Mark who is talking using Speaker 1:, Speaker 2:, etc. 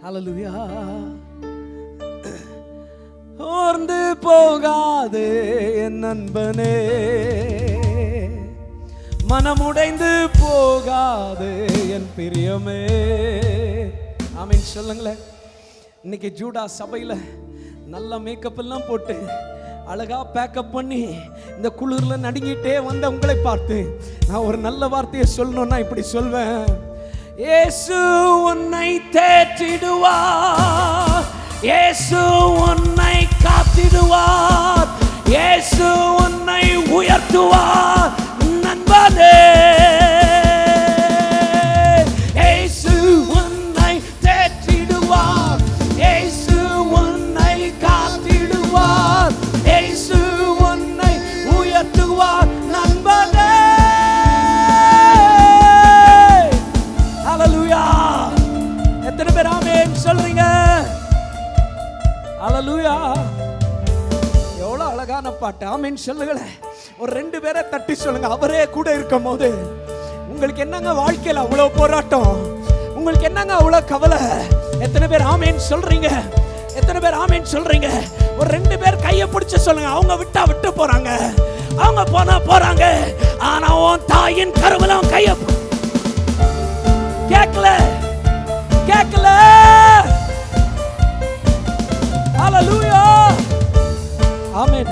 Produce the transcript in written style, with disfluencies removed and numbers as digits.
Speaker 1: ஹல்லேலூயா. ஓர்ந்து போகாதே என் நண்பனே, மனமுடைந்து போகாதே என் பிரியமே. ஆமீன் சொல்லுங்களேன். இன்னைக்கு ஜூடா சபையில நல்ல மேக்கப் எல்லாம் போட்டு அழகா பேக்கப் பண்ணி இந்த குளிர்ல நடுங்கிட்டே வந்த உங்களை பார்த்து நான் ஒரு நல்ல வார்த்தையை சொல்லணும்னா இப்படி சொல்வேன். இயேசு உன்னை தேற்றிடுவார், இயேசு உன்னை காத்திடுவார், இயேசு உன்னை உயர்த்துவார் நண்பனே. இயேசு உன்னை தேற்றிடுவார், இயேசு உன்னை காத்திடுவார், இயேசு உன்னை உயர்த்துவார் நண்பனே. ஹல்லேலூயா. எத்தனை பேர் ஆமென் சொல்றீங்க? ஹல்லேலூயா. எவ்வளவு அழகான பாட்டு. ஆமென் சொல்லுங்களேன். ஒரு 2 பேரை தட்டி சொல்லுங்க. அவரே கூட இருக்கும் போது உங்களுக்கு என்னங்க வாழ்க்கையில் அவ்வளவு போராட்டம், உங்களுக்கு என்னங்க அவ்வளவு கவலை? எத்தனை பேர் ஆமென் சொல்றீங்க? எத்தனை பேர் ஆமென் சொல்றீங்க? ஒரு 2 பேர் கையை பிடிச்சு சொல்லுங்க. அவங்க விட்டா விட்டு போறாங்க, அவங்க போனா போறாங்க, ஆனா உன் தாயின் கருவில கைய கேட்கல கேட்கல. ஹல்லேலூயா. ஆமென்.